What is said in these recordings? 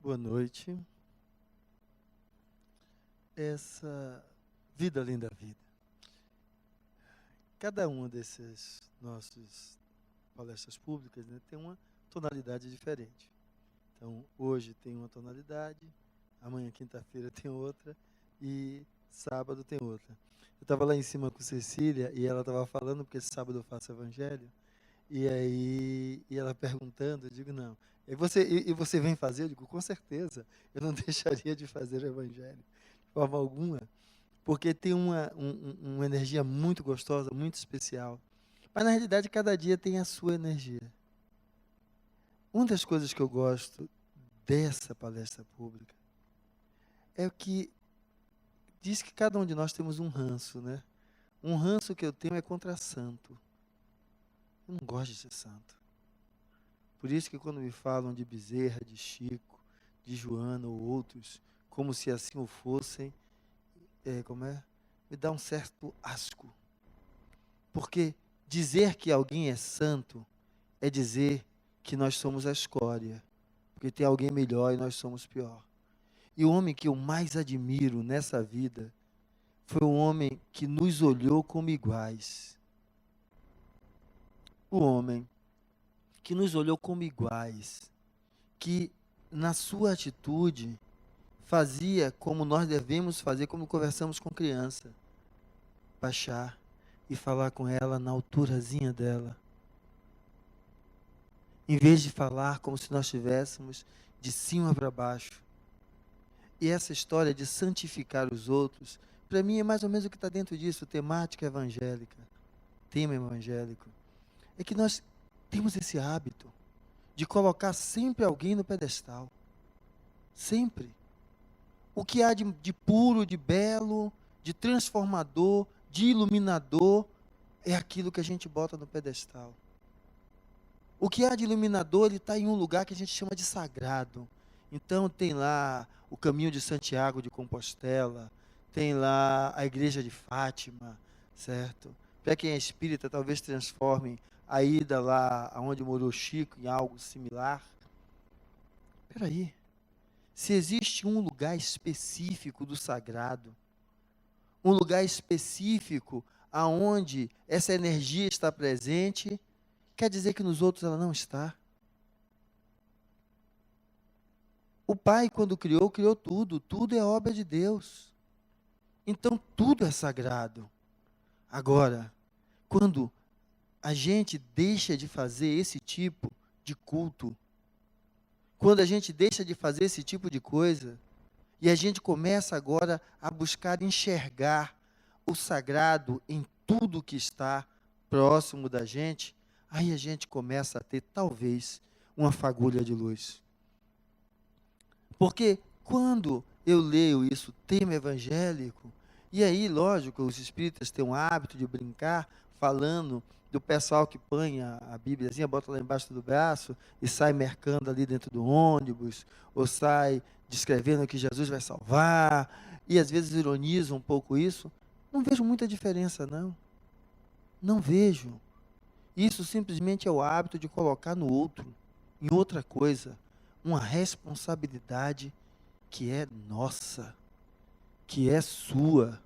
Boa noite. Essa vida além da vida. Cada uma dessas nossas palestras públicas, né, tem uma tonalidade diferente. Então, hoje tem uma tonalidade, amanhã, quinta-feira, tem outra e sábado tem outra. Eu estava lá em cima com Cecília e ela estava falando, porque esse sábado eu faço evangelho, e ela perguntando, eu digo, não. E você vem fazer? Eu digo, com certeza, eu não deixaria de fazer o evangelho, de forma alguma, porque tem uma energia muito gostosa, muito especial. Mas, na realidade, cada dia tem a sua energia. Uma das coisas que eu gosto dessa palestra pública é o que diz que cada um de nós temos um ranço, né? Um ranço que eu tenho é contra santo. Eu não gosto de ser santo. Por isso que quando me falam de Bezerra, de Chico, de Joana ou outros, como se assim o fossem, me dá um certo asco. Porque dizer que alguém é santo é dizer que nós somos a escória. Porque tem alguém melhor e nós somos pior. E o homem que eu mais admiro nessa vida foi um homem que nos olhou como iguais. O homem que nos olhou como iguais, que na sua atitude fazia como nós devemos fazer, como conversamos com criança, baixar e falar com ela na alturazinha dela, em vez de falar como se nós estivéssemos de cima para baixo. E essa história de santificar os outros, para mim é mais ou menos o que está dentro disso, temática evangélica, tema evangélico. É que nós temos esse hábito de colocar sempre alguém no pedestal. Sempre. O que há de puro, de belo, de transformador, de iluminador, é aquilo que a gente bota no pedestal. O que há de iluminador, ele está em um lugar que a gente chama de sagrado. Então tem lá o caminho de Santiago de Compostela, tem lá a igreja de Fátima, certo? Para quem é espírita, talvez transforme a ida lá onde morou Chico em algo similar. Espera aí. Se existe um lugar específico do sagrado, um lugar específico aonde essa energia está presente, quer dizer que nos outros ela não está. O Pai, quando criou, criou tudo. Tudo é obra de Deus. Então, tudo é sagrado. Agora, quando a gente deixa de fazer esse tipo de culto, quando a gente deixa de fazer esse tipo de coisa, e a gente começa agora a buscar enxergar o sagrado em tudo que está próximo da gente, aí a gente começa a ter, talvez, uma fagulha de luz. Porque quando eu leio isso, tema evangélico, e aí, lógico, os espíritas têm um hábito de brincar, falando do pessoal que põe a Bíbliazinha, bota lá embaixo do braço e sai mercando ali dentro do ônibus, ou sai descrevendo que Jesus vai salvar, e às vezes ironizam um pouco isso. Não vejo muita diferença, não. Não vejo. Isso simplesmente é o hábito de colocar no outro, em outra coisa, uma responsabilidade que é nossa, que é sua.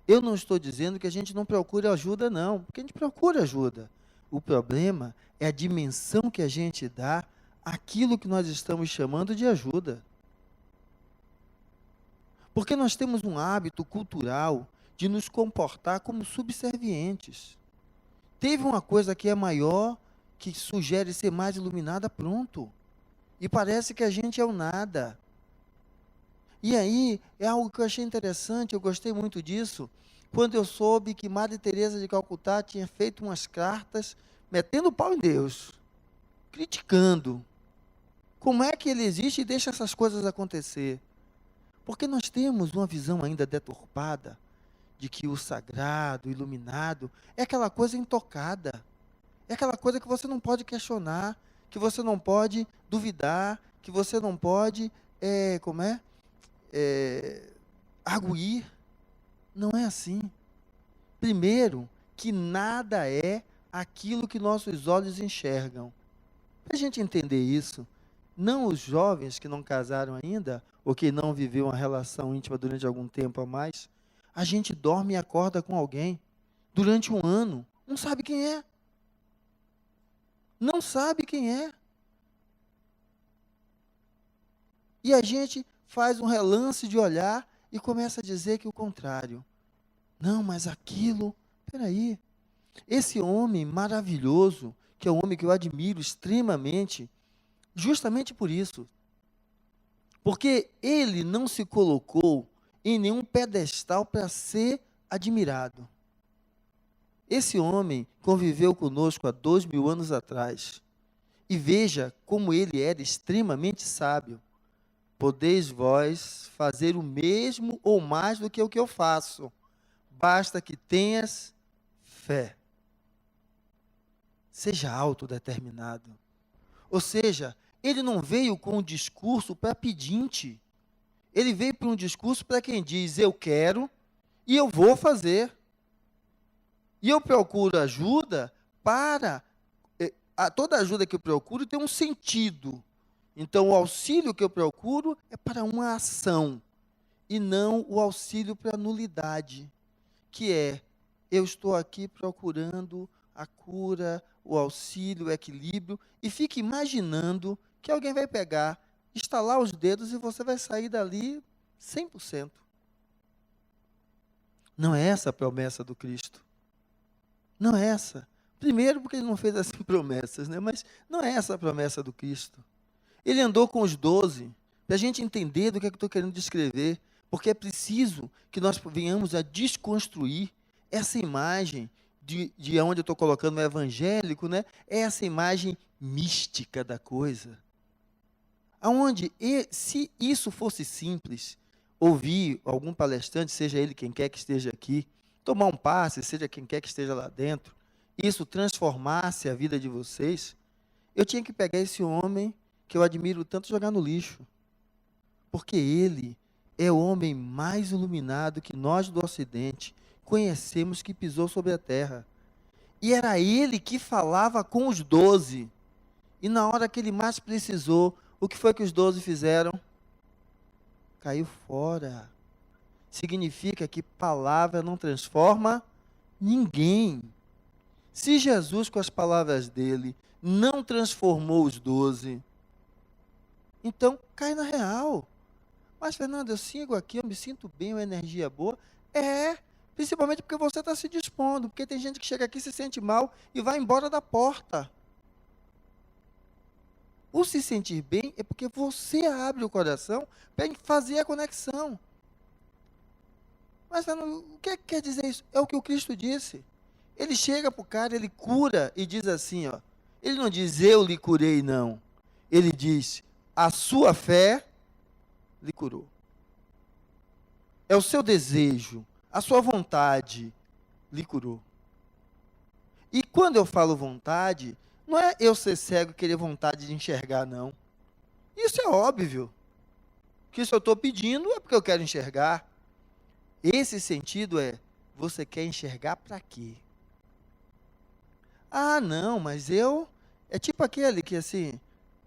Eu não estou dizendo que a gente não procure ajuda, não, porque a gente procura ajuda. O problema é a dimensão que a gente dá àquilo que nós estamos chamando de ajuda. Porque nós temos um hábito cultural de nos comportar como subservientes. Teve uma coisa que é maior, que sugere ser mais iluminada, pronto. E parece que a gente é o nada. E aí, é algo que eu achei interessante, eu gostei muito disso, quando eu soube que Madre Teresa de Calcutá tinha feito umas cartas metendo o pau em Deus, criticando. Como é que ele existe e deixa essas coisas acontecer? Porque nós temos uma visão ainda deturpada de que o sagrado, o iluminado, é aquela coisa intocada. É aquela coisa que você não pode questionar, que você não pode duvidar, que você não pode, como é? Arguir. Não é assim. Primeiro, que nada é aquilo que nossos olhos enxergam. Para a gente entender isso, não os jovens que não casaram ainda, ou que não viveu uma relação íntima durante algum tempo a mais, a gente dorme e acorda com alguém durante um ano, não sabe quem é. Não sabe quem é. E a gente faz um relance de olhar e começa a dizer que o contrário. Não, mas aquilo, peraí, esse homem maravilhoso, que é um homem que eu admiro extremamente, justamente por isso, porque ele não se colocou em nenhum pedestal para ser admirado. Esse homem conviveu conosco há 2000 anos atrás. E veja como ele era extremamente sábio. Podeis vós fazer o mesmo ou mais do que o que eu faço. Basta que tenhas fé. Seja autodeterminado. Ou seja, ele não veio com um discurso para pedinte. Ele veio para um discurso para quem diz, eu quero e eu vou fazer. E eu procuro ajuda para... toda ajuda que eu procuro tem um sentido. Então, o auxílio que eu procuro é para uma ação. E não o auxílio para nulidade. Que é, eu estou aqui procurando a cura, o auxílio, o equilíbrio, e fique imaginando que alguém vai pegar, estalar os dedos e você vai sair dali 100%. Não é essa a promessa do Cristo. Não é essa. Primeiro porque ele não fez assim promessas, né? Mas não é essa a promessa do Cristo. Ele andou com os 12, para a gente entender do que é que eu estou querendo descrever, porque é preciso que nós venhamos a desconstruir essa imagem de onde eu estou colocando o evangélico, né? É essa imagem mística da coisa. Aonde, se isso fosse simples, ouvir algum palestrante, seja ele quem quer que esteja aqui, tomar um passe, seja quem quer que esteja lá dentro, isso transformasse a vida de vocês, eu tinha que pegar esse homem, que eu admiro tanto, jogar no lixo. Porque ele é o homem mais iluminado que nós do Ocidente conhecemos que pisou sobre a terra. E era ele que falava com os 12. E na hora que ele mais precisou, o que foi que os 12 fizeram? Caiu fora. Significa que palavra não transforma ninguém. Se Jesus, com as palavras dele, não transformou os 12, então cai na real. Mas, Fernando, eu sigo aqui, eu me sinto bem, uma energia boa. Principalmente porque você está se dispondo, porque tem gente que chega aqui, se sente mal e vai embora da porta. O se sentir bem é porque você abre o coração para fazer a conexão. Mas, Fernando, o que quer dizer isso? É o que o Cristo disse. Ele chega para o cara, ele cura e diz assim, ó. Ele não diz, eu lhe curei, não. Ele diz, a sua fé lhe curou. É o seu desejo, a sua vontade lhe curou. E quando eu falo vontade, não é eu ser cego e querer vontade de enxergar, não. Isso é óbvio. Que se eu estou pedindo é porque eu quero enxergar. Esse sentido é, você quer enxergar para quê? Ah, não, mas eu... É tipo aquele que, assim,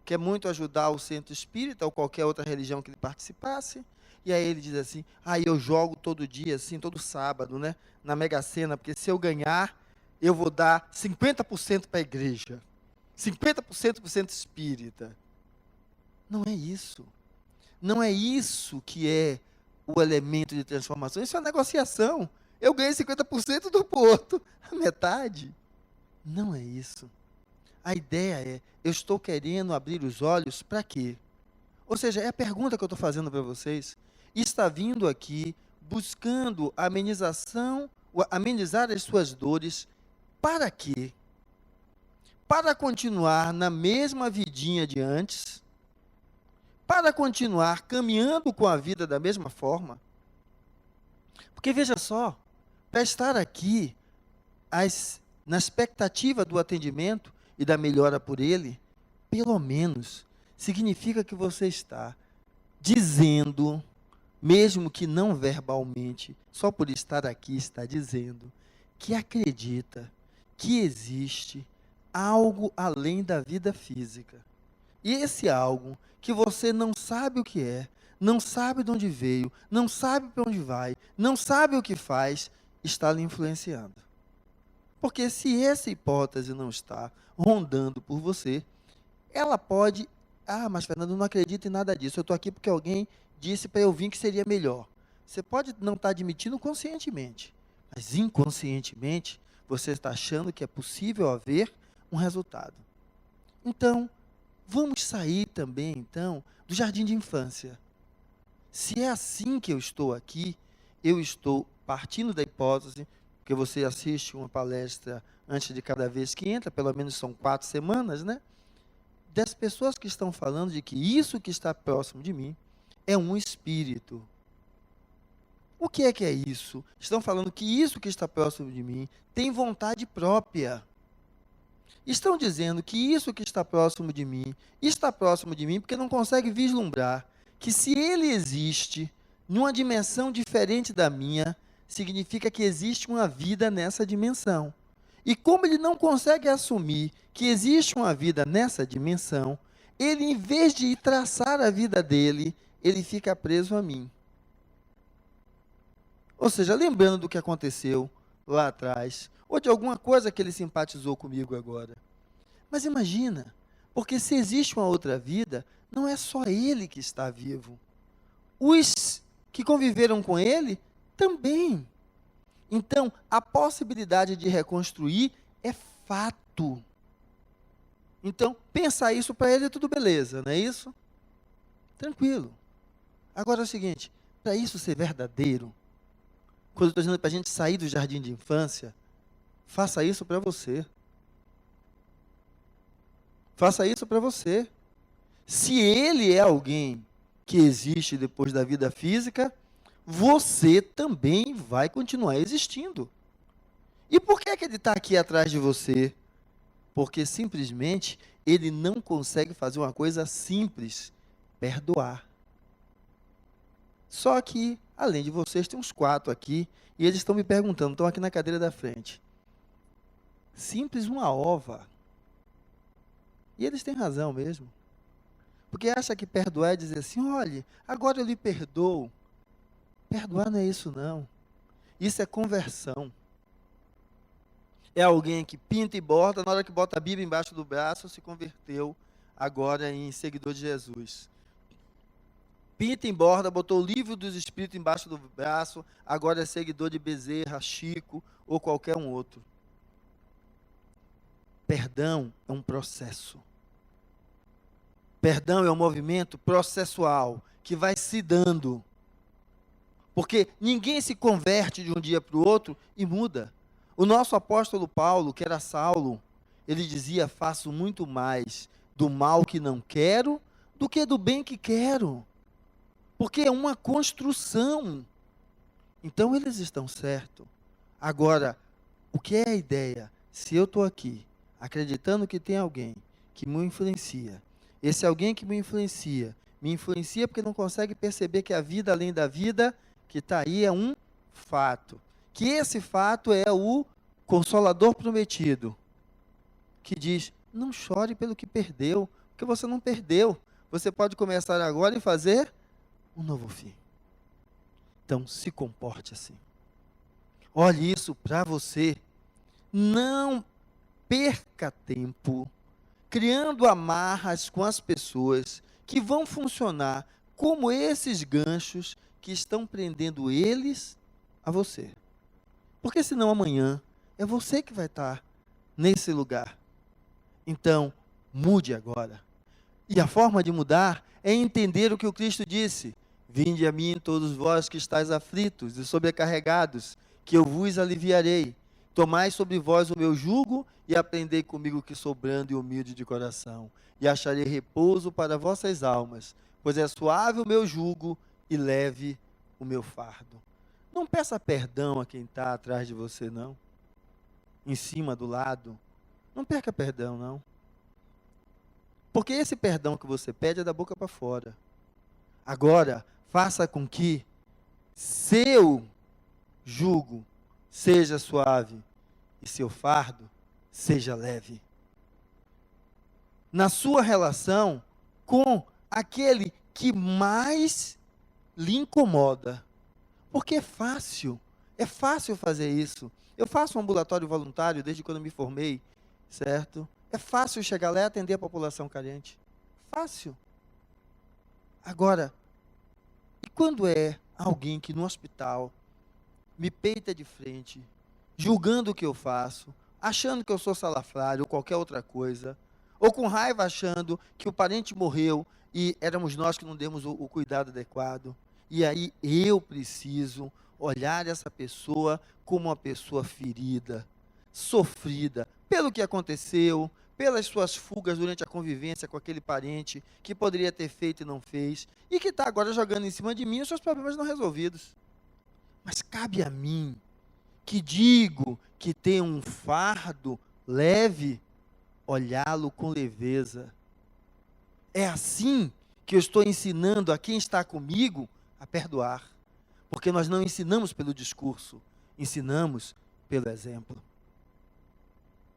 quer muito ajudar o centro espírita ou qualquer outra religião que ele participasse, e aí ele diz assim, eu jogo todo dia, assim, todo sábado, né, na Mega Sena, porque se eu ganhar, eu vou dar 50% para a igreja, 50% para o centro espírita. Não é isso. Não é isso que é o elemento de transformação. Isso é uma negociação. Eu ganhei 50% do outro, a metade. Não é isso. A ideia é, eu estou querendo abrir os olhos para quê? Ou seja, é a pergunta que eu estou fazendo para vocês. Está vindo aqui, buscando amenização, amenizar as suas dores, para quê? Para continuar na mesma vidinha de antes? Para continuar caminhando com a vida da mesma forma? Porque veja só, para estar aqui, na expectativa do atendimento e da melhora por ele, pelo menos, significa que você está dizendo, mesmo que não verbalmente, só por estar aqui está dizendo, que acredita que existe algo além da vida física. E esse algo que você não sabe o que é, não sabe de onde veio, não sabe para onde vai, não sabe o que faz, está lhe influenciando. Porque se essa hipótese não está rondando por você, ela pode, mas Fernando, eu não acredito em nada disso, eu estou aqui porque alguém disse para eu vir que seria melhor. Você pode não estar admitindo conscientemente, mas inconscientemente você está achando que é possível haver um resultado. Então, vamos sair também, então, do jardim de infância. Se é assim que eu estou aqui, eu estou partindo da hipótese, porque você assiste uma palestra antes de cada vez que entra, pelo menos são 4 semanas, né? Das pessoas que estão falando de que isso que está próximo de mim é um espírito. O que é isso? Estão falando que isso que está próximo de mim tem vontade própria. Estão dizendo que isso que está próximo de mim porque não consegue vislumbrar que se ele existe numa dimensão diferente da minha, significa que existe uma vida nessa dimensão. E como ele não consegue assumir que existe uma vida nessa dimensão, ele, em vez de traçar a vida dele, ele fica preso a mim. Ou seja, lembrando do que aconteceu lá atrás, ou de alguma coisa que ele simpatizou comigo agora. Mas imagina, porque se existe uma outra vida, não é só ele que está vivo. Os que conviveram com ele também. Então, a possibilidade de reconstruir é fato. Então, pensar isso para ele é tudo beleza, não é isso? Tranquilo. Agora é o seguinte, para isso ser verdadeiro, quando eu estou dizendo para a gente sair do jardim de infância, faça isso para você. Faça isso para você. Se ele é alguém que existe depois da vida física, você também vai continuar existindo. E por que ele está aqui atrás de você? Porque simplesmente ele não consegue fazer uma coisa simples, perdoar. Só que, além de vocês, tem uns 4 aqui, e eles estão me perguntando, estão aqui na cadeira da frente. Simples uma ova. E eles têm razão mesmo. Porque acha que perdoar é dizer assim, olha, agora eu lhe perdoo. Perdoar não é isso não. Isso é conversão. É alguém que pinta e borda, na hora que bota a Bíblia embaixo do braço, se converteu agora em seguidor de Jesus. Pinta e borda, botou o livro dos Espíritos embaixo do braço, agora é seguidor de Bezerra, Chico ou qualquer um outro. Perdão é um processo. Perdão é um movimento processual que vai se dando. Porque ninguém se converte de um dia para o outro e muda. O nosso apóstolo Paulo, que era Saulo, ele dizia, faço muito mais do mal que não quero do que do bem que quero. Porque é uma construção. Então eles estão certos. Agora, o que é a ideia? Se eu estou aqui, acreditando que tem alguém que me influencia, esse alguém que me influencia porque não consegue perceber que a vida além da vida que está aí é um fato. Que esse fato é o Consolador prometido, que diz, não chore pelo que perdeu, porque você não perdeu. Você pode começar agora e fazer um novo fim. Então, se comporte assim. Olhe isso para você. Não perca tempo criando amarras com as pessoas que vão funcionar como esses ganchos que estão prendendo eles a você. Porque senão amanhã é você que vai estar nesse lugar. Então, mude agora. E a forma de mudar é entender o que o Cristo disse. Vinde a mim todos vós que estáis aflitos e sobrecarregados, que eu vos aliviarei. Tomai sobre vós o meu jugo e aprendei comigo que sou brando e humilde de coração. E acharei repouso para vossas almas, pois é suave o meu jugo e leve o meu fardo. Não peça perdão a quem está atrás de você, não. Em cima, do lado. Não perca perdão, não. Porque esse perdão que você pede é da boca para fora. Agora, faça com que seu jugo seja suave e seu fardo seja leve. Na sua relação com aquele que mais lhe incomoda. Porque é fácil fazer isso. Eu faço um ambulatório voluntário desde quando me formei, certo? É fácil chegar lá e atender a população carente. Fácil. Agora, e quando é alguém que no hospital me peita de frente, julgando o que eu faço, achando que eu sou salafrário ou qualquer outra coisa, ou com raiva achando que o parente morreu e éramos nós que não demos o cuidado adequado, e aí eu preciso olhar essa pessoa como uma pessoa ferida, sofrida pelo que aconteceu, pelas suas fugas durante a convivência com aquele parente que poderia ter feito e não fez, e que está agora jogando em cima de mim os seus problemas não resolvidos. Mas cabe a mim, que digo que tem um fardo leve, olhá-lo com leveza. É assim que eu estou ensinando a quem está comigo a perdoar. Porque nós não ensinamos pelo discurso, ensinamos pelo exemplo.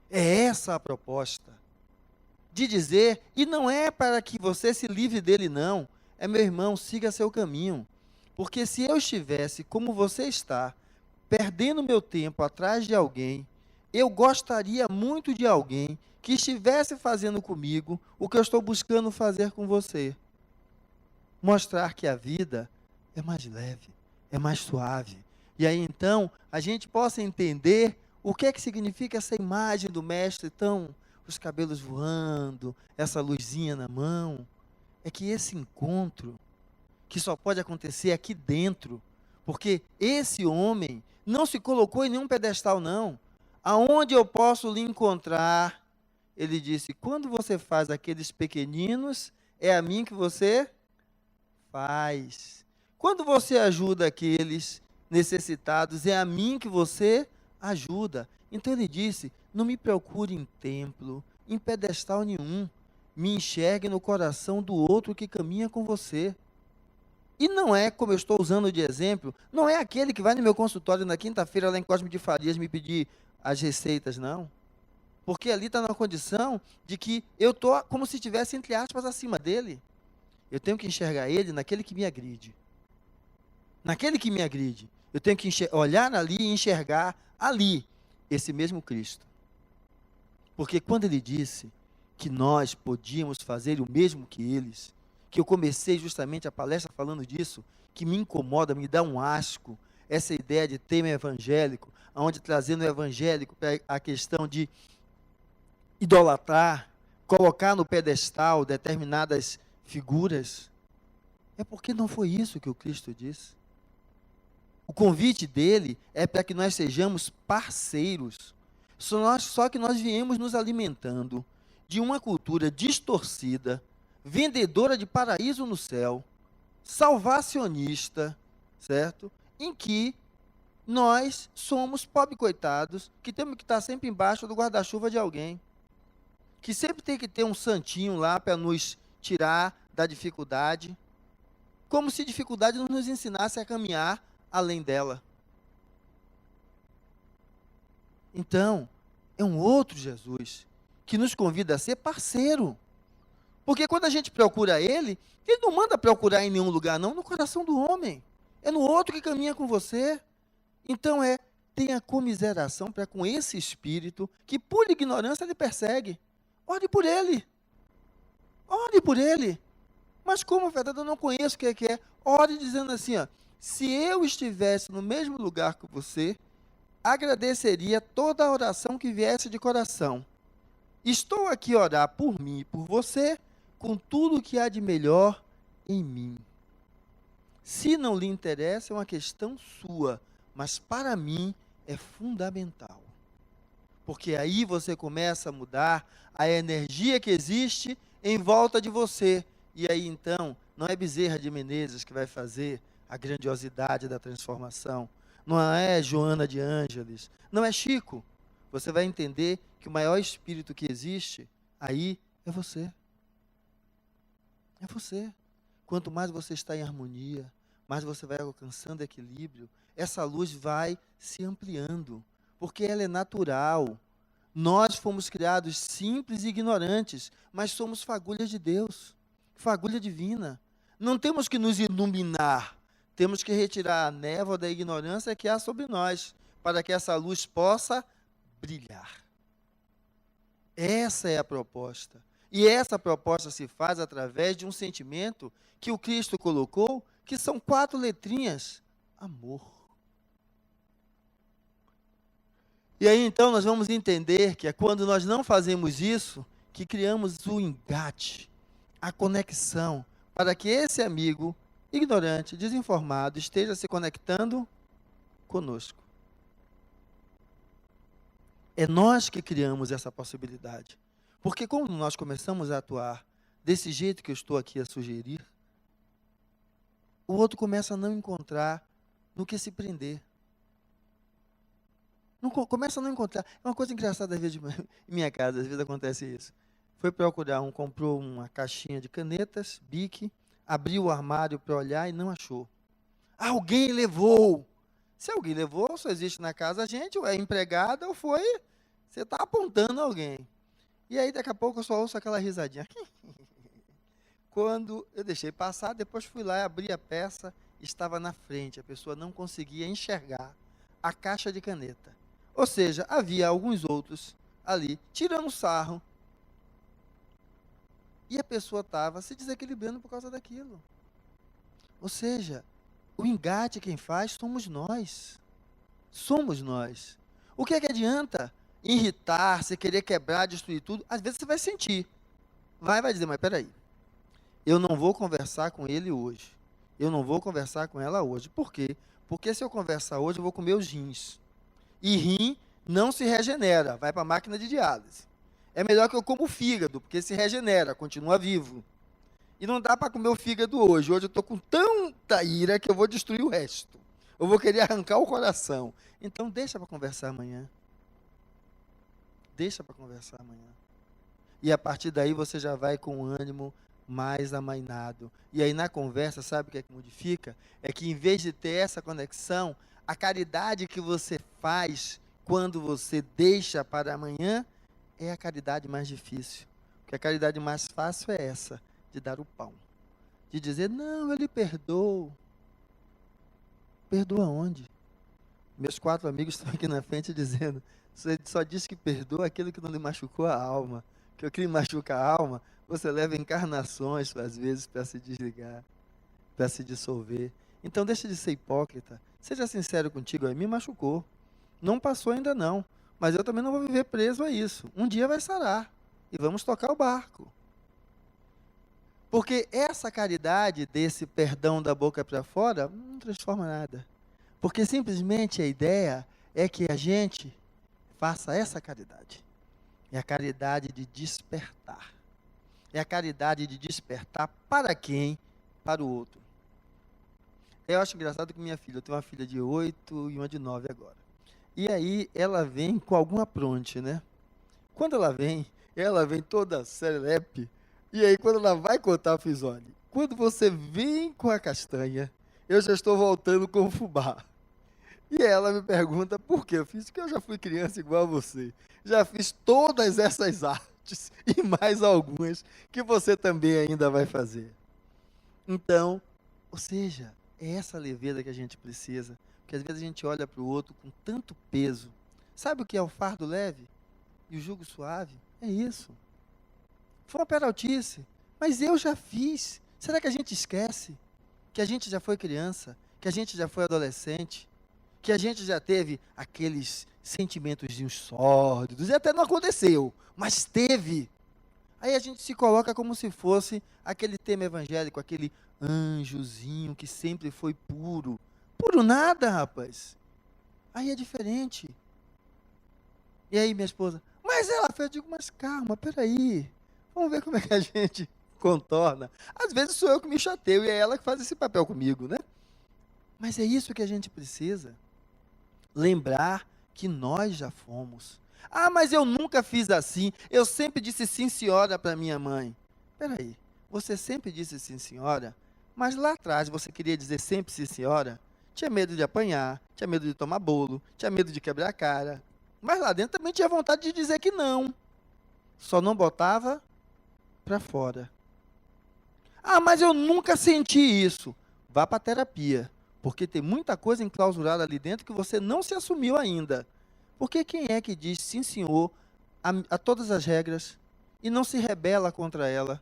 É essa a proposta. De dizer, e não é para que você se livre dele, não. É, meu irmão, siga seu caminho. Porque se eu estivesse como você está, perdendo meu tempo atrás de alguém, eu gostaria muito de alguém que estivesse fazendo comigo o que eu estou buscando fazer com você. Mostrar que a vida é mais leve, é mais suave. E aí então, a gente possa entender o que é que significa essa imagem do mestre, tão, os cabelos voando, essa luzinha na mão. É que esse encontro, que só pode acontecer aqui dentro, porque esse homem não se colocou em nenhum pedestal, não. Aonde eu posso lhe encontrar? Ele disse, quando você faz aqueles pequeninos, é a mim que você faz. Quando você ajuda aqueles necessitados, é a mim que você ajuda. Então ele disse, não me procure em templo, em pedestal nenhum. Me enxergue no coração do outro que caminha com você. E não é, como eu estou usando de exemplo, não é aquele que vai no meu consultório na quinta-feira lá em Cosme de Farias me pedir as receitas, não. Porque ali está numa condição de que eu estou como se estivesse, entre aspas, acima dele. Eu tenho que enxergar ele naquele que me agride. Naquele que me agride. Eu tenho que olhar ali e enxergar ali esse mesmo Cristo. Porque quando ele disse que nós podíamos fazer o mesmo que eles, que eu comecei justamente a palestra falando disso, que me incomoda, me dá um asco, essa ideia de tema evangélico, onde trazendo o evangélico para a questão de idolatrar, colocar no pedestal determinadas figuras, é porque não foi isso que o Cristo disse. O convite dele é para que nós sejamos parceiros. Só que nós viemos nos alimentando de uma cultura distorcida, vendedora de paraíso no céu, salvacionista, certo? Em que nós somos pobres coitados, que temos que estar sempre embaixo do guarda-chuva de alguém, que sempre tem que ter um santinho lá para nos tirar da dificuldade, como se dificuldade não nos ensinasse a caminhar além dela. Então, é um outro Jesus que nos convida a ser parceiro. Porque quando a gente procura ele não manda procurar em nenhum lugar, não, no coração do homem. É no outro que caminha com você. Então tenha comiseração para com esse espírito que por ignorância ele persegue. Ore por ele. Ore por ele. Mas como, Fernando, eu não conheço o que é. Ore dizendo assim, ó, se eu estivesse no mesmo lugar que você, agradeceria toda a oração que viesse de coração. Estou aqui a orar por mim e por você, com tudo o que há de melhor em mim. Se não lhe interessa, é uma questão sua, mas para mim é fundamental. Porque aí você começa a mudar a energia que existe em volta de você. E aí então, não é Bezerra de Menezes que vai fazer a grandiosidade da transformação. Não é Joana de Ângeles. Não é Chico. Você vai entender que o maior espírito que existe aí é você. É você. Quanto mais você está em harmonia, mais você vai alcançando equilíbrio, essa luz vai se ampliando, porque ela é natural. Nós fomos criados simples e ignorantes, mas somos fagulhas de Deus. que foi a agulha divina. Não temos que nos iluminar, temos que retirar a névoa da ignorância que há sobre nós, para que essa luz possa brilhar. Essa é a proposta. E essa proposta se faz através de um sentimento que o Cristo colocou, que são 4 letrinhas: amor. E aí então nós vamos entender que é quando nós não fazemos isso, que criamos o engate, a conexão, para que esse amigo ignorante, desinformado, esteja se conectando conosco. É nós que criamos essa possibilidade. Porque quando nós começamos a atuar desse jeito que eu estou aqui a sugerir, o outro começa a não encontrar no que se prender. Começa a não encontrar. É uma coisa engraçada, às vezes, em minha casa, às vezes acontece isso. Foi procurar comprou uma caixinha de canetas, Bic, abriu o armário para olhar e não achou. Alguém levou. Se alguém levou, só existe na casa a gente, ou é empregada, ou foi, você está apontando alguém. E aí, daqui a pouco, eu só ouço aquela risadinha. Quando eu deixei passar, depois fui lá e abri a peça, estava na frente, a pessoa não conseguia enxergar a caixa de caneta. Ou seja, havia alguns outros ali, tirando sarro, e a pessoa estava se desequilibrando por causa daquilo. Ou seja, o engate quem faz somos nós. Somos nós. O que é que adianta irritar, se querer quebrar, destruir tudo? Às vezes você vai sentir. Vai dizer, mas peraí, eu não vou conversar com ele hoje. Eu não vou conversar com ela hoje. Por quê? Porque se eu conversar hoje, eu vou comer os rins. E rim não se regenera, vai para a máquina de diálise. É melhor que eu coma o fígado, porque se regenera, continua vivo. E não dá para comer o fígado hoje. Hoje eu estou com tanta ira que eu vou destruir o resto. Eu vou querer arrancar o coração. Então deixa para conversar amanhã. Deixa para conversar amanhã. E a partir daí você já vai com o ânimo mais amainado. E aí na conversa, sabe o que é que modifica? É que em vez de ter essa conexão, a caridade que você faz quando você deixa para amanhã é a caridade mais difícil. Porque a caridade mais fácil é essa, de dar o pão. De dizer, não, eu lhe perdoo. Perdoa onde? Meus 4 amigos estão aqui na frente dizendo, você só diz que perdoa aquilo que não lhe machucou a alma. Que o que lhe machuca a alma, você leva encarnações, às vezes, para se desligar, para se dissolver. Então, deixa de ser hipócrita. Seja sincero contigo, me machucou. Não passou ainda não, mas eu também não vou viver preso a isso. Um dia vai sarar e vamos tocar o barco. Porque essa caridade desse perdão da boca para fora não transforma nada. Porque simplesmente a ideia é que a gente faça essa caridade. É a caridade de despertar. É a caridade de despertar para quem? Para o outro. Eu acho engraçado que minha filha, eu tenho uma filha de 8 e uma de 9 agora. E aí ela vem com algum apronte, né? Quando ela vem toda serelepe. E aí quando ela vai contar, eu fiz, olha, quando você vem com a castanha, eu já estou voltando com o fubá. E ela me pergunta por quê? Eu fiz que eu já fui criança igual a você. Já fiz todas essas artes e mais algumas que você também ainda vai fazer. Então, ou seja, é essa leveza que a gente precisa. Porque às vezes a gente olha para o outro com tanto peso. Sabe o que é o fardo leve e o jugo suave? É isso. Foi uma peraltice, mas eu já fiz. Será que a gente esquece que a gente já foi criança, que a gente já foi adolescente, que a gente já teve aqueles sentimentozinhos sórdidos, e até não aconteceu, mas teve. Aí a gente se coloca como se fosse aquele tema evangélico, aquele anjozinho que sempre foi puro. Puro nada, rapaz. Aí é diferente. E aí minha esposa, mas ela fez, eu digo, mas calma, peraí. Vamos ver como é que a gente contorna. Às vezes sou eu que me chateio e é ela que faz esse papel comigo, né? Mas é isso que a gente precisa. Lembrar que nós já fomos. Ah, mas eu nunca fiz assim. Eu sempre disse sim, senhora, para minha mãe. Peraí, você sempre disse sim, senhora, mas lá atrás você queria dizer sempre sim, senhora? Tinha medo de apanhar, tinha medo de tomar bolo, tinha medo de quebrar a cara. Mas lá dentro também tinha vontade de dizer que não. Só não botava para fora. Ah, mas eu nunca senti isso. Vá para a terapia, porque tem muita coisa enclausurada ali dentro que você não se assumiu ainda. Porque quem é que diz sim, senhor, a todas as regras e não se rebela contra ela?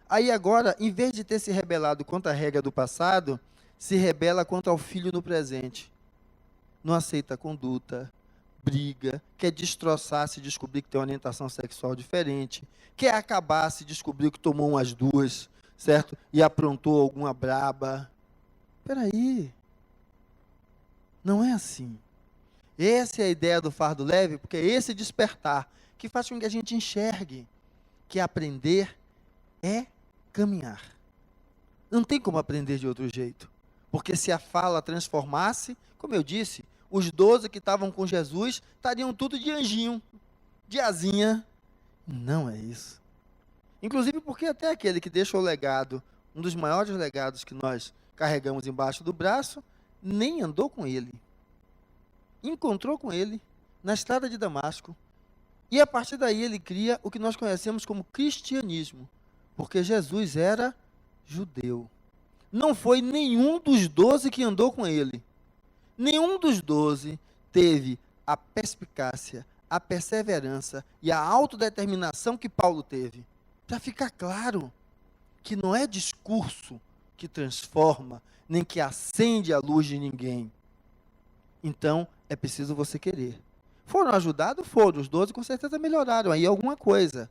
Aí agora, em vez de ter se rebelado contra a regra do passado, se rebela contra o filho no presente. Não aceita a conduta, briga, quer destroçar se descobrir que tem uma orientação sexual diferente, quer acabar se descobrir que tomou umas duas, certo? E aprontou alguma braba. Espera aí, não é assim. Essa é a ideia do fardo leve, porque é esse despertar que faz com que a gente enxergue que aprender é caminhar. Não tem como aprender de outro jeito. Porque se a fala transformasse, como eu disse, os 12 que estavam com Jesus estariam tudo de anjinho, de asinha. Não é isso. Inclusive porque até aquele que deixa o legado, um dos maiores legados que nós carregamos embaixo do braço, nem andou com ele. Encontrou com ele na estrada de Damasco. E a partir daí ele cria o que nós conhecemos como cristianismo. Porque Jesus era judeu. Não foi nenhum dos 12 que andou com ele. Nenhum dos 12 teve a perspicácia, a perseverança e a autodeterminação que Paulo teve. Para ficar claro que não é discurso que transforma, nem que acende a luz de ninguém. Então, é preciso você querer. Foram ajudados? Foram. Os 12 com certeza melhoraram aí alguma coisa.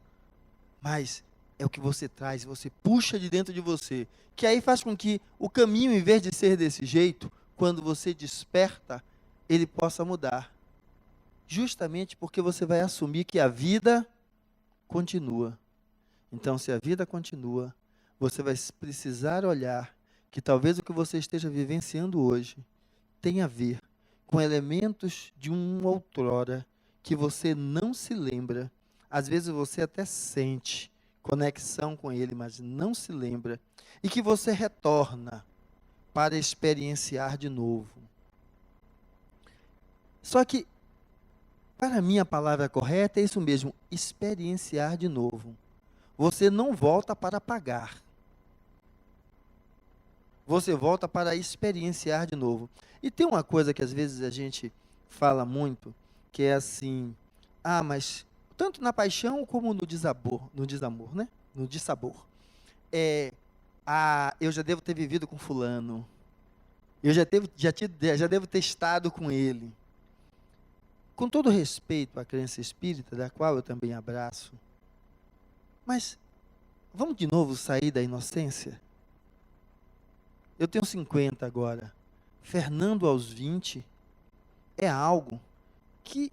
Mas é o que você traz, você puxa de dentro de você, que aí faz com que o caminho, em vez de ser desse jeito, quando você desperta, ele possa mudar. Justamente porque você vai assumir que a vida continua. Então, se a vida continua, você vai precisar olhar que talvez o que você esteja vivenciando hoje tenha a ver com elementos de um outrora que você não se lembra. Às vezes você até sente conexão com ele, mas não se lembra. E que você retorna para experienciar de novo. Só que, para mim, a palavra correta é isso mesmo, experienciar de novo. Você não volta para pagar. Você volta para experienciar de novo. E tem uma coisa que às vezes a gente fala muito, que é assim, mas tanto na paixão como no desamor, né? No dissabor. Eu já devo ter vivido com fulano. Eu já devo ter estado com ele. Com todo respeito à crença espírita, da qual eu também abraço. Mas vamos de novo sair da inocência? Eu tenho 50 agora. Fernando aos 20 é algo que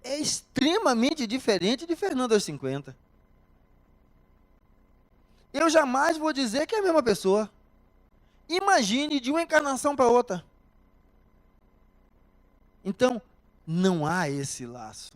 é extremamente diferente de Fernando aos 50. Eu jamais vou dizer que é a mesma pessoa. Imagine de uma encarnação para outra. Então, não há esse laço.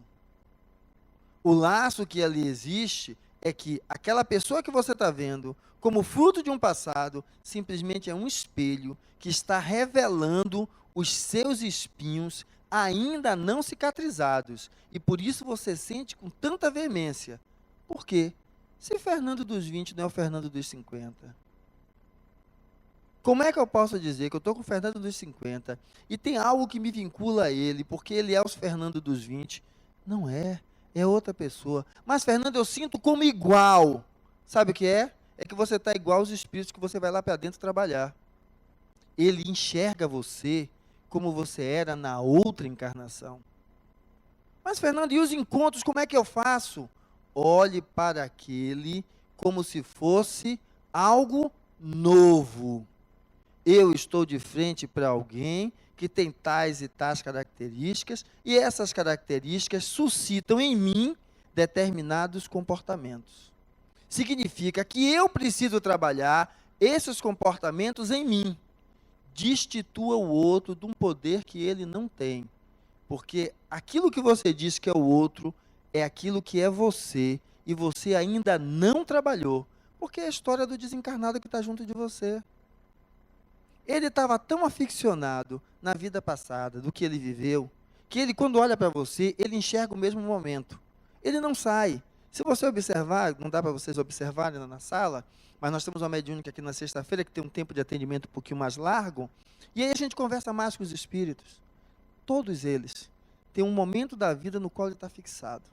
O laço que ali existe é que aquela pessoa que você está vendo como fruto de um passado, simplesmente é um espelho que está revelando os seus espinhos ainda não cicatrizados. E por isso você sente com tanta veemência. Por quê? Se Fernando dos 20 não é o Fernando dos 50. Como é que eu posso dizer que eu estou com o Fernando dos 50 e tem algo que me vincula a ele, porque ele é o Fernando dos 20? Não é. É outra pessoa. Mas, Fernando, eu sinto como igual. Sabe o que é? É que você está igual aos espíritos que você vai lá para dentro trabalhar. Ele enxerga você como você era na outra encarnação. Mas, Fernando, e os encontros, como é que eu faço? Olhe para aquele como se fosse algo novo. Eu estou de frente para alguém que tem tais e tais características, e essas características suscitam em mim determinados comportamentos. Significa que eu preciso trabalhar esses comportamentos em mim. Destitua o outro de um poder que ele não tem. Porque aquilo que você diz que é o outro, é aquilo que é você, e você ainda não trabalhou. Porque é a história do desencarnado que está junto de você. Ele estava tão aficionado na vida passada, do que ele viveu, que ele, quando olha para você, ele enxerga o mesmo momento. Ele não sai. Se você observar, não dá para vocês observarem na sala, mas nós temos uma mediúnica aqui na sexta-feira que tem um tempo de atendimento um pouquinho mais largo, e aí a gente conversa mais com os espíritos. Todos eles têm um momento da vida no qual ele está fixado.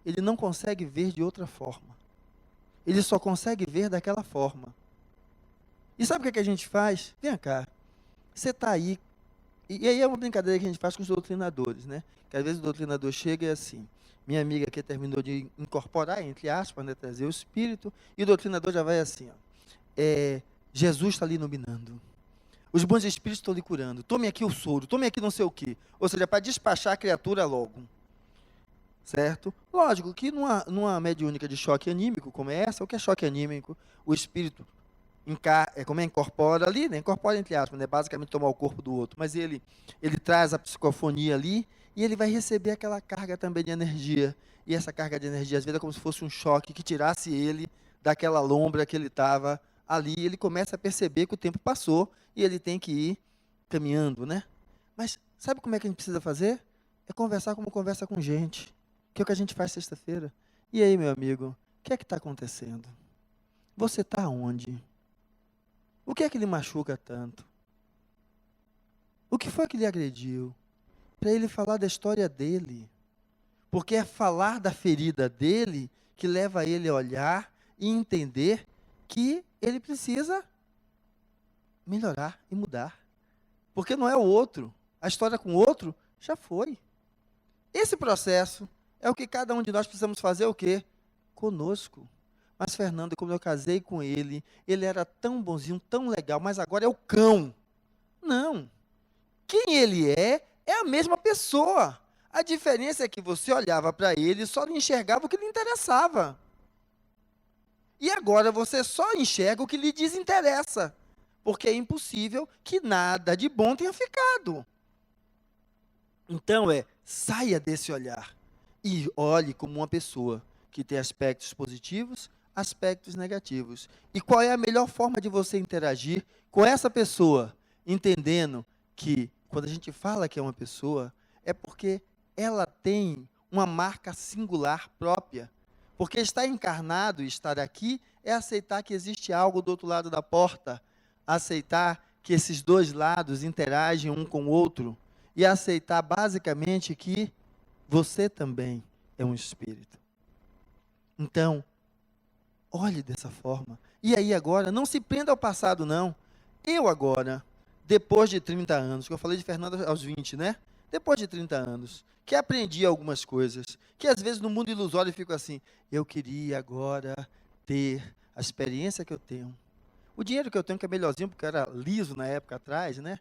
Ele não consegue ver de outra forma. Ele só consegue ver daquela forma. E sabe o que a gente faz? Vem cá, você está aí, e aí é uma brincadeira que a gente faz com os doutrinadores, né? Que às vezes o doutrinador chega e é assim, minha amiga aqui terminou de incorporar, entre aspas, né, trazer o espírito, e o doutrinador já vai assim, ó, Jesus está ali iluminando, os bons espíritos estão lhe curando, tome aqui o soro, tome aqui não sei o quê, ou seja, para despachar a criatura logo, certo? Lógico que numa mediúnica de choque anímico como é essa, o que é choque anímico? O espírito incorpora ali, né? Incorpora entre aspas, né? Basicamente tomar o corpo do outro, mas ele traz a psicofonia ali, e ele vai receber aquela carga também de energia, e essa carga de energia às vezes é como se fosse um choque que tirasse ele daquela lombra que ele estava ali, e ele começa a perceber que o tempo passou, e ele tem que ir caminhando, né? Mas sabe como é que a gente precisa fazer? É conversar como conversa com gente, que é o que a gente faz sexta-feira. E aí, meu amigo, o que é que está acontecendo? Você está onde? O que é que lhe machuca tanto? O que foi que lhe agrediu? Para ele falar da história dele. Porque é falar da ferida dele que leva ele a olhar e entender que ele precisa melhorar e mudar. Porque não é o outro. A história com o outro já foi. Esse processo é o que cada um de nós precisamos fazer o quê? Conosco. Mas Fernando, como eu casei com ele era tão bonzinho, tão legal, mas agora é o cão. Não. Quem ele é a mesma pessoa. A diferença é que você olhava para ele e só enxergava o que lhe interessava. E agora você só enxerga o que lhe desinteressa. Porque é impossível que nada de bom tenha ficado. Então saia desse olhar e olhe como uma pessoa que tem aspectos positivos, aspectos negativos. E qual é a melhor forma de você interagir com essa pessoa? Entendendo que quando a gente fala que é uma pessoa, é porque ela tem uma marca singular própria. Porque estar encarnado e estar aqui é aceitar que existe algo do outro lado da porta, aceitar que esses dois lados interagem um com o outro, e aceitar basicamente que você também é um espírito. Então, olhe dessa forma. E aí agora, não se prenda ao passado, não. Eu agora, depois de 30 anos, que eu falei de Fernando aos 20, né? Depois de 30 anos, que aprendi algumas coisas, que às vezes no mundo ilusório eu fico assim, eu queria agora ter a experiência que eu tenho. O dinheiro que eu tenho, que é melhorzinho, porque eu era liso na época atrás, né?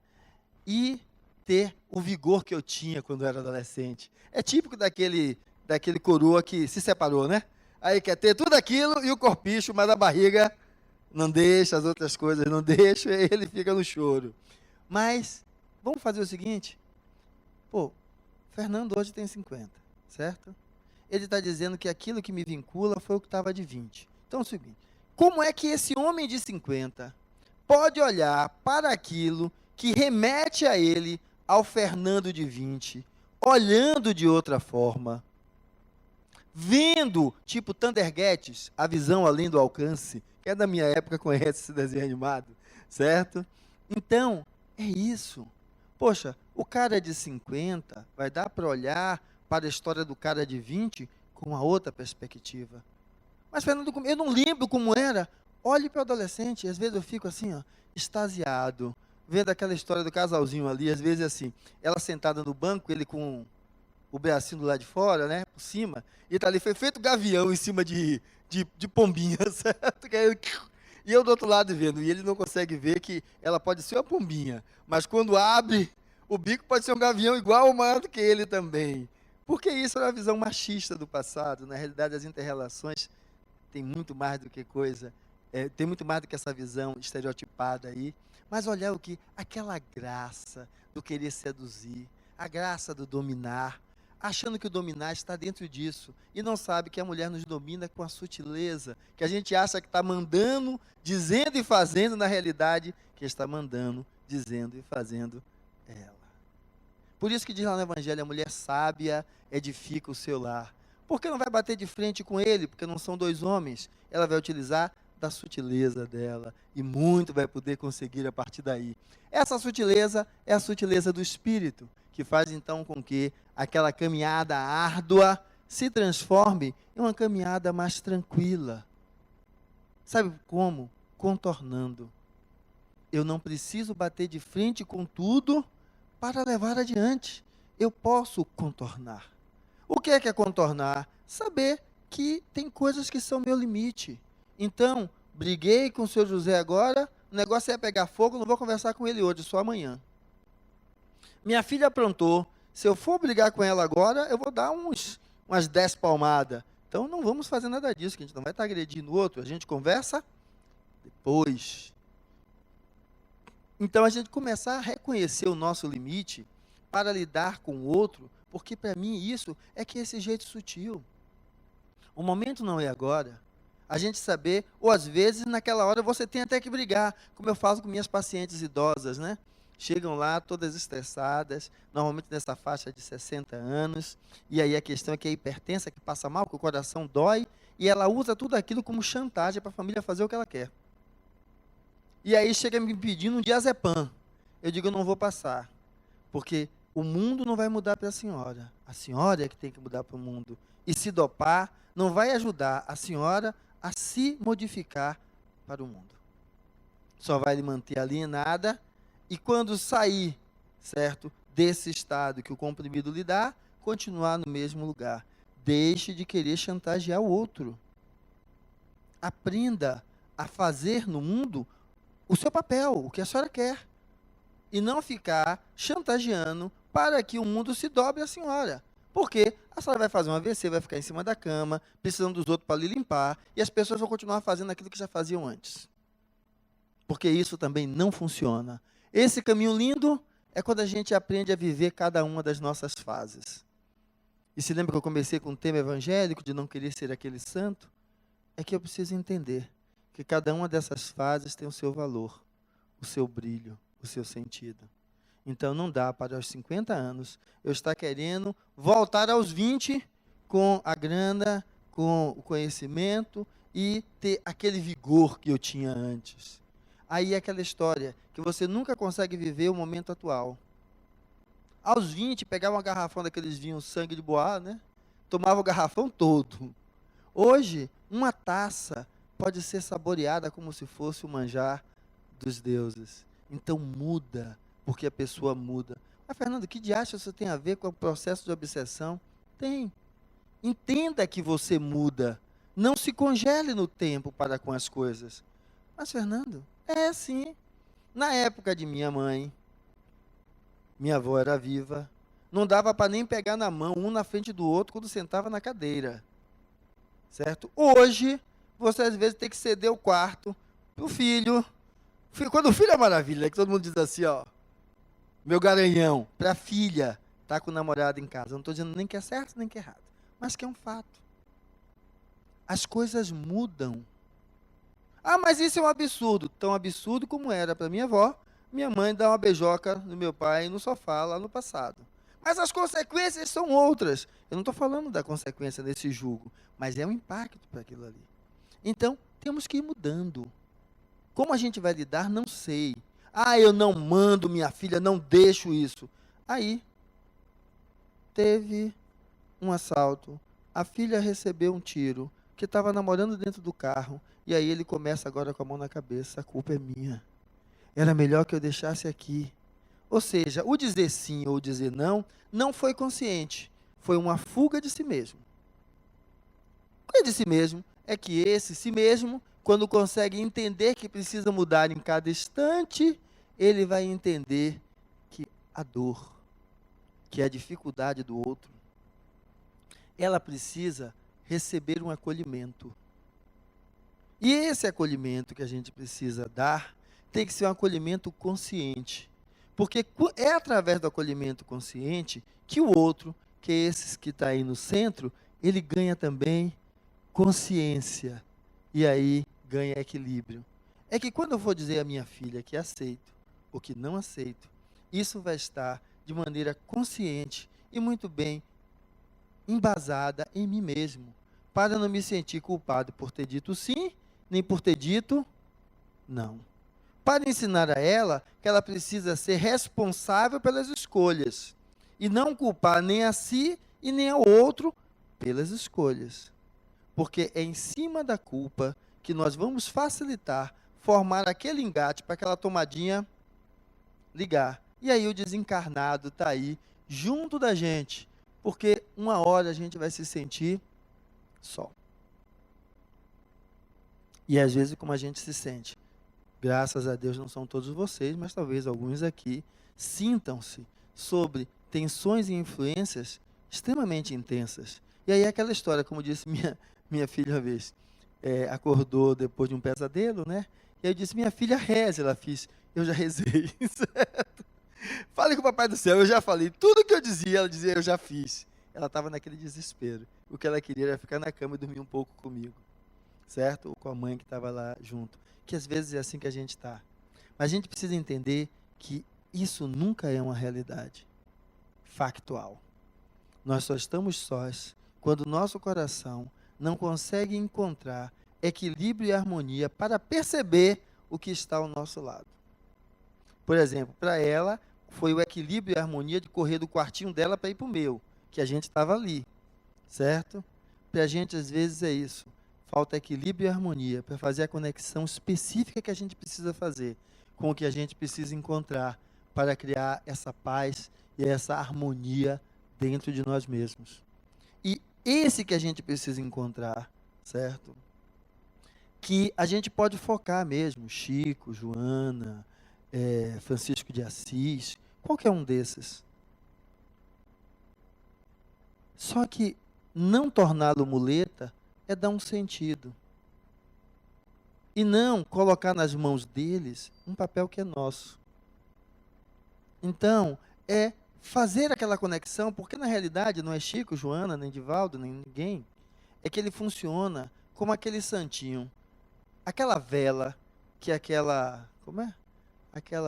E ter o vigor que eu tinha quando eu era adolescente. É típico daquele coroa que se separou, né? Aí quer ter tudo aquilo e o corpicho, mas a barriga não deixa, as outras coisas não deixam, e ele fica no choro. Mas, vamos fazer o seguinte, Fernando hoje tem 50, certo? Ele está dizendo que aquilo que me vincula foi o que estava de 20. Então é o seguinte, como é que esse homem de 50 pode olhar para aquilo que remete a ele, ao Fernando de 20, olhando de outra forma, vendo, tipo Thundercats, a visão além do alcance, que é da minha época, conhece esse desenho animado, certo? Então, é isso. Poxa, o cara de 50 vai dar para olhar para a história do cara de 20 com uma outra perspectiva. Mas, Fernando, eu não lembro como era. Olhe para o adolescente, às vezes eu fico assim, ó, extasiado, vendo aquela história do casalzinho ali, às vezes assim, ela sentada no banco, ele com o bracinho do lado de fora, né, por cima, e tá ali, foi feito gavião em cima de pombinha, certo? E eu do outro lado vendo, e ele não consegue ver que ela pode ser uma pombinha, mas quando abre, o bico pode ser um gavião igual ou maior do que ele também. Porque isso era uma visão machista do passado. Na realidade, as inter-relações tem muito mais do que tem muito mais do que essa visão estereotipada aí. Mas olhar o que? Aquela graça do querer seduzir, a graça do dominar, achando que o dominar está dentro disso, e não sabe que a mulher nos domina com a sutileza, que a gente acha que está mandando, dizendo e fazendo, na realidade, que está mandando, dizendo e fazendo ela. Por isso que diz lá no Evangelho, a mulher sábia edifica o seu lar. Por que não vai bater de frente com ele? Porque não são dois homens. Ela vai utilizar da sutileza dela e muito vai poder conseguir a partir daí. Essa sutileza é a sutileza do espírito, que faz então com que aquela caminhada árdua se transforme em uma caminhada mais tranquila. Sabe como? Contornando. Eu não preciso bater de frente com tudo para levar adiante. Eu posso contornar. O que é contornar? Saber que tem coisas que são meu limite. Então, briguei com o seu José agora, o negócio é pegar fogo, não vou conversar com ele hoje, só amanhã. Minha filha aprontou, se eu for brigar com ela agora, eu vou dar umas 10 palmadas. Então, não vamos fazer nada disso, que a gente não vai estar agredindo o outro, a gente conversa depois. Então, a gente começar a reconhecer o nosso limite para lidar com o outro, porque para mim isso é que é esse jeito sutil. O momento não é agora. A gente saber, ou às vezes naquela hora você tem até que brigar, como eu faço com minhas pacientes idosas, né? Chegam lá todas estressadas, normalmente nessa faixa de 60 anos, e aí a questão é que é hipertensa, que passa mal, que o coração dói, e ela usa tudo aquilo como chantagem para a família fazer o que ela quer. E aí chega me pedindo um diazepam. Eu digo, eu não vou passar, porque o mundo não vai mudar para a senhora é que tem que mudar para o mundo. E se dopar, não vai ajudar a senhora a se modificar para o mundo. Só vai lhe manter alienada, e quando sair, certo, desse estado que o comprimido lhe dá, continuar no mesmo lugar. Deixe de querer chantagear o outro. Aprenda a fazer no mundo o seu papel, o que a senhora quer. E não ficar chantageando para que o mundo se dobre à senhora. Porque a senhora vai fazer um AVC, vai ficar em cima da cama, precisando dos outros para lhe limpar, e as pessoas vão continuar fazendo aquilo que já faziam antes. Porque isso também não funciona. Esse caminho lindo é quando a gente aprende a viver cada uma das nossas fases. E se lembra que eu comecei com o tema evangélico, de não querer ser aquele santo? É que eu preciso entender que cada uma dessas fases tem o seu valor, o seu brilho, o seu sentido. Então não dá para aos 50 anos eu estar querendo voltar aos 20 com a grana, com o conhecimento e ter aquele vigor que eu tinha antes. Aí é aquela história que você nunca consegue viver o momento atual. Aos 20, pegava uma garrafão daqueles vinhos sangue de boa, né? Tomava o garrafão todo. Hoje, uma taça pode ser saboreada como se fosse o manjar dos deuses. Então muda, porque a pessoa muda. Mas, Fernando, que diacho isso tem a ver com o processo de obsessão? Tem. Entenda que você muda. Não se congele no tempo para com as coisas. Mas, Fernando, é assim. Na época de minha mãe, minha avó era viva, não dava para nem pegar na mão, um na frente do outro, quando sentava na cadeira. Certo? Hoje, você às vezes tem que ceder o quarto para o filho. Quando o filho é maravilha, que todo mundo diz assim, ó, meu garanhão, para a filha, tá com o namorado em casa. Eu não estou dizendo nem que é certo, nem que é errado, mas que é um fato. As coisas mudam. Ah, mas isso é um absurdo. Tão absurdo como era para minha avó, minha mãe dar uma beijoca no meu pai no sofá lá no passado. Mas as consequências são outras. Eu não estou falando da consequência desse julgo, mas é um impacto para aquilo ali. Então, temos que ir mudando. Como a gente vai lidar, não sei. Ah, eu não mando minha filha, não deixo isso. Aí, teve um assalto. A filha recebeu um tiro, que estava namorando dentro do carro. E aí ele começa agora com a mão na cabeça. A culpa é minha. Era melhor que eu deixasse aqui. Ou seja, o dizer sim ou dizer não, não foi consciente. Foi uma fuga de si mesmo. O que é de si mesmo? É que esse si mesmo, quando consegue entender que precisa mudar em cada instante, ele vai entender que a dor, que a dificuldade do outro, ela precisa receber um acolhimento. E esse acolhimento que a gente precisa dar, tem que ser um acolhimento consciente. Porque é através do acolhimento consciente que o outro, que é esse que está aí no centro, ele ganha também consciência. E aí ganha equilíbrio. É que quando eu vou dizer à minha filha que aceito ou que não aceito, isso vai estar de maneira consciente e muito bem embasada em mim mesmo, para não me sentir culpado por ter dito sim, nem por ter dito não. Para ensinar a ela que ela precisa ser responsável pelas escolhas e não culpar nem a si e nem ao outro pelas escolhas. Porque é em cima da culpa que nós vamos facilitar formar aquele engate para aquela tomadinha ligar. E aí o desencarnado está aí junto da gente, porque uma hora a gente vai se sentir só. E às vezes como a gente se sente, graças a Deus não são todos vocês, mas talvez alguns aqui sintam-se sobre tensões e influências extremamente intensas. E aí aquela história, como disse minha filha uma vez, acordou depois de um pesadelo, né? E aí eu disse, minha filha reze, ela fez, eu já rezei, certo? Fale com o Papai do Céu, eu já falei, tudo que eu dizia, ela dizia, eu já fiz. Ela estava naquele desespero. O que ela queria era ficar na cama e dormir um pouco comigo, certo? Ou com a mãe que estava lá junto. Que às vezes é assim que a gente está. Mas a gente precisa entender que isso nunca é uma realidade factual. Nós só estamos sós quando o nosso coração não consegue encontrar equilíbrio e harmonia para perceber o que está ao nosso lado. Por exemplo, para ela, foi o equilíbrio e a harmonia de correr do quartinho dela para ir para o meu, que a gente estava ali, certo? Para a gente, às vezes, é isso. Falta equilíbrio e harmonia para fazer a conexão específica que a gente precisa fazer com o que a gente precisa encontrar para criar essa paz e essa harmonia dentro de nós mesmos. E esse que a gente precisa encontrar, certo? Que a gente pode focar mesmo, Chico, Joana, Francisco de Assis, qualquer um desses. Só que não torná-lo muleta é dar um sentido. E não colocar nas mãos deles um papel que é nosso. Então, é fazer aquela conexão, porque na realidade não é Chico, Joana, nem Divaldo, nem ninguém. É que ele funciona como aquele santinho. Aquela vela que aquela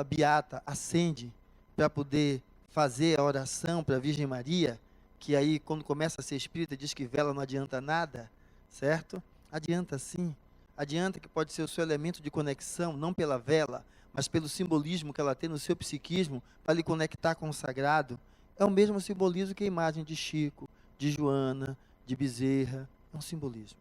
beata acende para poder fazer a oração para a Virgem Maria, que aí quando começa a ser espírita diz que vela não adianta nada, certo? Adianta sim. Adianta que pode ser o seu elemento de conexão, não pela vela, mas pelo simbolismo que ela tem no seu psiquismo, para lhe conectar com o sagrado. É o mesmo simbolismo que a imagem de Chico, de Joana, de Bezerra. É um simbolismo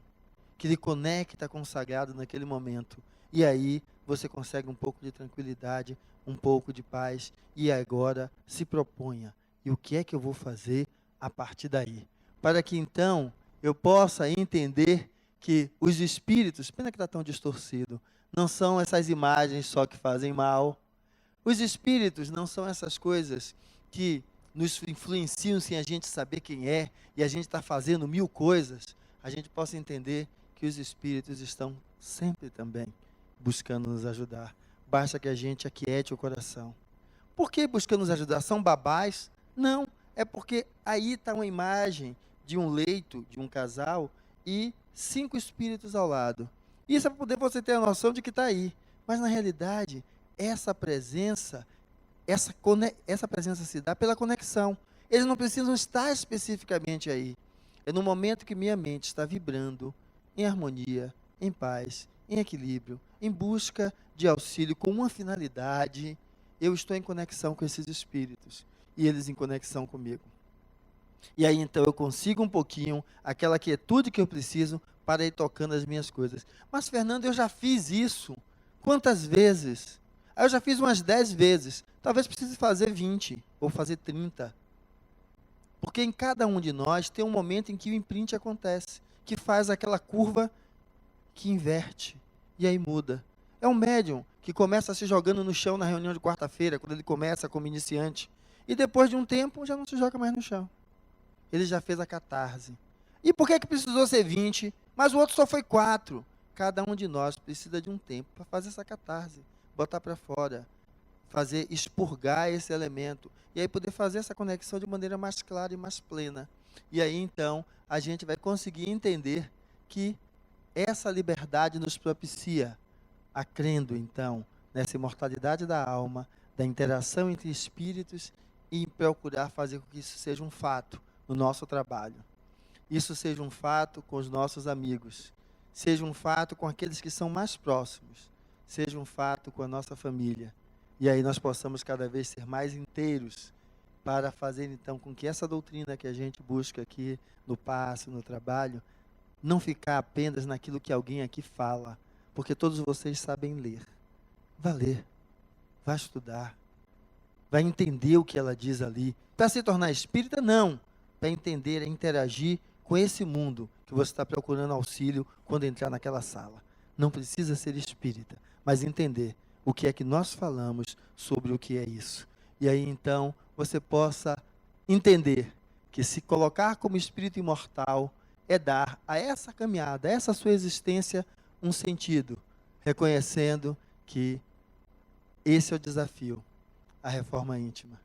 que lhe conecta com o sagrado naquele momento. E aí você consegue um pouco de tranquilidade, um pouco de paz. E agora se proponha. E o que é que eu vou fazer a partir daí? Para que então eu possa entender que os espíritos, pena que está tão distorcido, não são essas imagens só que fazem mal. Os espíritos não são essas coisas que nos influenciam sem a gente saber quem é e a gente está fazendo mil coisas. A gente possa entender que os espíritos estão sempre também buscando nos ajudar. Basta que a gente aquiete o coração. Por que buscando nos ajudar? São babás? Não, é porque aí está uma imagem de um leito, de um casal, e 5 espíritos ao lado. Isso é para poder você ter a noção de que está aí. Mas na realidade, essa presença se dá pela conexão. Eles não precisam estar especificamente aí. É no momento que minha mente está vibrando em harmonia, em paz, em equilíbrio, em busca de auxílio com uma finalidade, eu estou em conexão com esses espíritos e eles em conexão comigo. E aí então eu consigo um pouquinho aquela quietude que eu preciso para ir tocando as minhas coisas. Mas Fernando, eu já fiz isso. Quantas vezes? Eu já fiz umas 10 vezes. Talvez precise fazer 20 ou fazer 30. Porque em cada um de nós tem um momento em que o imprint acontece, que faz aquela curva que inverte e aí muda. É um médium que começa se jogando no chão na reunião de quarta-feira, quando ele começa como iniciante. E depois de um tempo já não se joga mais no chão. Ele já fez a catarse. E por que precisou ser 20? Mas o outro só foi 4. Cada um de nós precisa de um tempo para fazer essa catarse, botar para fora, expurgar esse elemento, e aí poder fazer essa conexão de maneira mais clara e mais plena. E aí então a gente vai conseguir entender que essa liberdade nos propicia, crendo então nessa imortalidade da alma, da interação entre espíritos, e procurar fazer com que isso seja um fato no nosso trabalho. isso seja um fato com os nossos amigos, seja um fato com aqueles que são mais próximos, seja um fato com a nossa família. E aí nós possamos cada vez ser mais inteiros para fazer então com que essa doutrina que a gente busca aqui no passe, no trabalho, não ficar apenas naquilo que alguém aqui fala, porque todos vocês sabem ler. Vá ler, vá estudar, vai entender o que ela diz ali. Para se tornar espírita, não. Para entender e interagir com esse mundo que você está procurando auxílio quando entrar naquela sala. Não precisa ser espírita, mas entender o que é que nós falamos sobre o que é isso. E aí então você possa entender que se colocar como espírito imortal é dar a essa caminhada, a essa sua existência, um sentido, reconhecendo que esse é o desafio, a reforma íntima,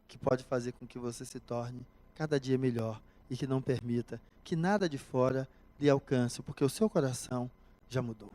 que pode fazer com que você se torne cada dia melhor e que não permita que nada de fora lhe alcance, porque o seu coração já mudou.